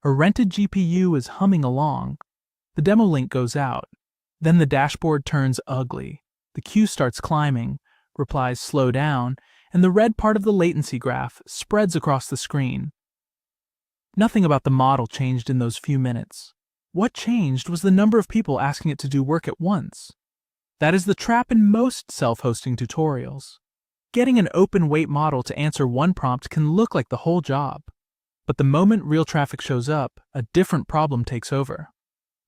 A rented GPU is humming along. The demo link goes out. Then the dashboard turns ugly. The queue starts climbing, replies slow down, and the red part of the latency graph spreads across the screen. Nothing about the model changed in those few minutes. What changed was the number of people asking it to do work at once. That is the trap in most self-hosting tutorials. Getting an open-weight model to answer one prompt can look like the whole job. But the moment real traffic shows up, a different problem takes over.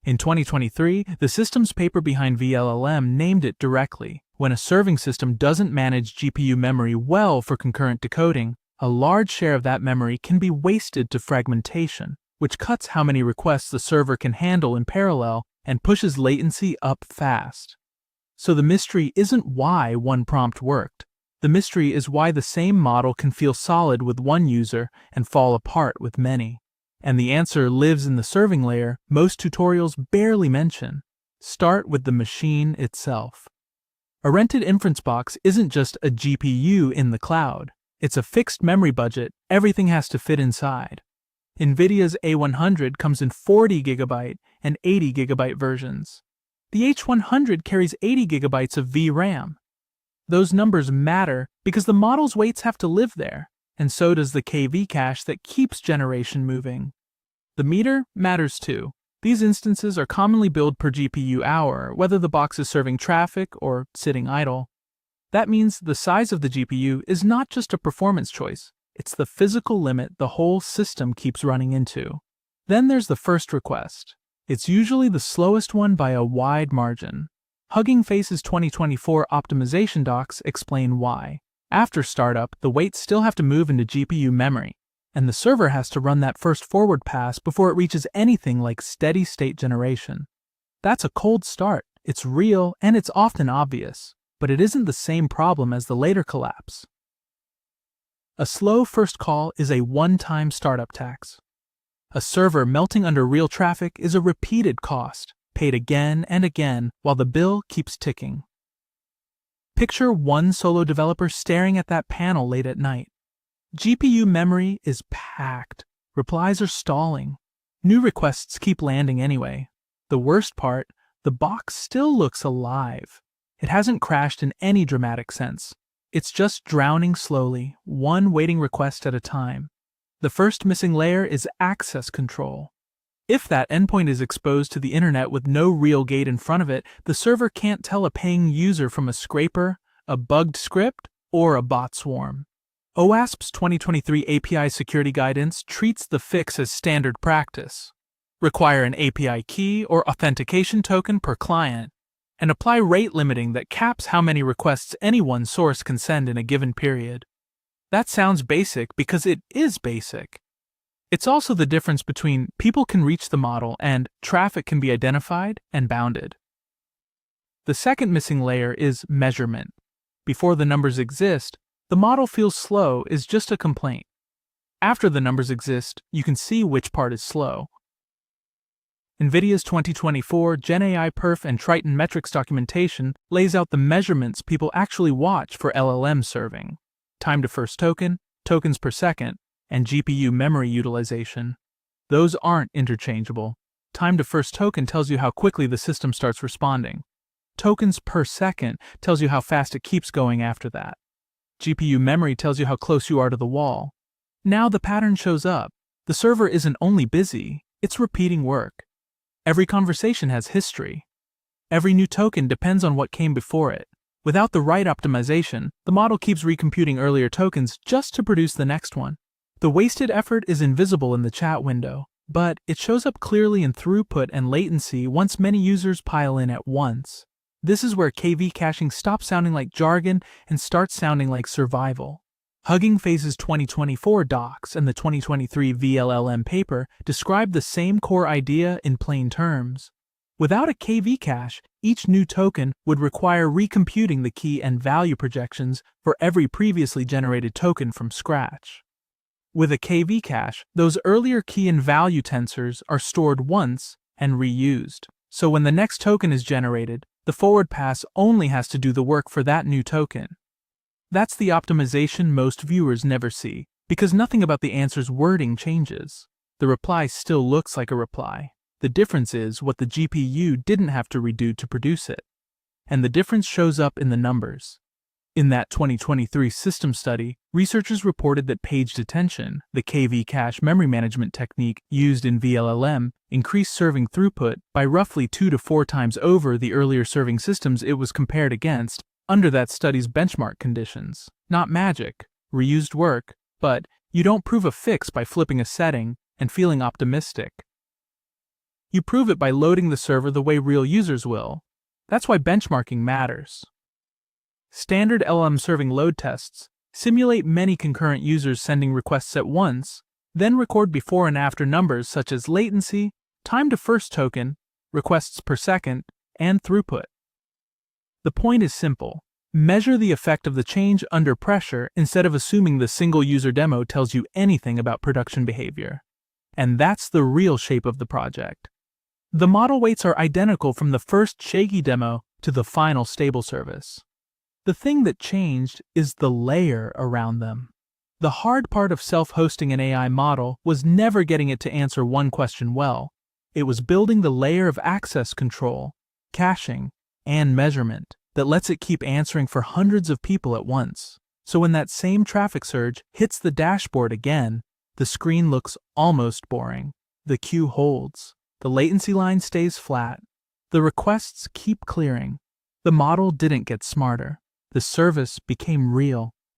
In 2023, the systems paper behind VLLM named it directly. When a serving system doesn't manage GPU memory well for concurrent decoding, a large share of that memory can be wasted to fragmentation, which cuts how many requests the server can handle in parallel and pushes latency up fast. So the mystery isn't why one prompt worked. The mystery is why the same model can feel solid with one user and fall apart with many. And the answer lives in the serving layer most tutorials barely mention. Start with the machine itself. A rented inference box isn't just a GPU in the cloud. It's a fixed memory budget everything has to fit inside. NVIDIA's A100 comes in 40 GB and 80 GB versions. The H100 carries 80 GB of VRAM. Those numbers matter because the model's weights have to live there, and so does the KV cache that keeps generation moving. The meter matters too. These instances are commonly billed per GPU hour, whether the box is serving traffic or sitting idle. That means the size of the GPU is not just a performance choice, it's the physical limit the whole system keeps running into. Then there's the first request. It's usually the slowest one by a wide margin. Hugging Face's 2024 optimization docs explain why. After startup, the weights still have to move into GPU memory, and the server has to run that first forward pass before it reaches anything like steady-state generation. That's a cold start. It's real, and it's often obvious, but it isn't the same problem as the later collapse. A slow first call is a one-time startup tax. A server melting under real traffic is a repeated cost, paid again and again while the bill keeps ticking. Picture one solo developer staring at that panel late at night. GPU memory is packed. Replies are stalling. New requests keep landing anyway. The worst part, the box still looks alive. It hasn't crashed in any dramatic sense. It's just drowning slowly, one waiting request at a time. The first missing layer is access control. If that endpoint is exposed to the internet with no real gate in front of it, the server can't tell a paying user from a scraper, a bugged script, or a bot swarm. OWASP's 2023 API security guidance treats the fix as standard practice. Require an API key or authentication token per client, and apply rate limiting that caps how many requests any one source can send in a given period. That sounds basic because it is basic. It's also the difference between people can reach the model and traffic can be identified and bounded. The second missing layer is measurement. Before the numbers exist, the model feels slow is just a complaint. After the numbers exist, you can see which part is slow. NVIDIA's 2024 GenAI Perf and Triton metrics documentation lays out the measurements people actually watch for LLM serving: time to first token, tokens per second, and GPU memory utilization. Those aren't interchangeable. Time to first token tells you how quickly the system starts responding. Tokens per second tells you how fast it keeps going after that. GPU memory tells you how close you are to the wall. Now the pattern shows up. The server isn't only busy, it's repeating work. Every conversation has history. Every new token depends on what came before it. Without the right optimization, the model keeps recomputing earlier tokens just to produce the next one. The wasted effort is invisible in the chat window, but it shows up clearly in throughput and latency once many users pile in at once. This is where KV caching stops sounding like jargon and starts sounding like survival. Hugging Face's 2024 docs and the 2023 VLLM paper describe the same core idea in plain terms. Without a KV cache, each new token would require recomputing the key and value projections for every previously generated token from scratch. With a KV cache, those earlier key and value tensors are stored once and reused. So when the next token is generated, the forward pass only has to do the work for that new token. That's the optimization most viewers never see, because nothing about the answer's wording changes. The reply still looks like a reply. The difference is what the GPU didn't have to redo to produce it. And the difference shows up in the numbers. In that 2023 system study, researchers reported that page detention, the KV cache memory management technique used in VLLM, increased serving throughput by roughly 2 to 4 times over the earlier serving systems it was compared against under that study's benchmark conditions. Not magic, reused work, but you don't prove a fix by flipping a setting and feeling optimistic. You prove it by loading the server the way real users will. That's why benchmarking matters. Standard LLM serving load tests simulate many concurrent users sending requests at once, then record before and after numbers such as latency, time to first token, requests per second, and throughput. The point is simple. Measure the effect of the change under pressure instead of assuming the single user demo tells you anything about production behavior. And that's the real shape of the project. The model weights are identical from the first shaky demo to the final stable service. The thing that changed is the layer around them. The hard part of self-hosting an AI model was never getting it to answer one question well. It was building the layer of access control, caching, and measurement that lets it keep answering for hundreds of people at once. So when that same traffic surge hits the dashboard again, the screen looks almost boring. The queue holds. The latency line stays flat. The requests keep clearing. The model didn't get smarter. The service became real.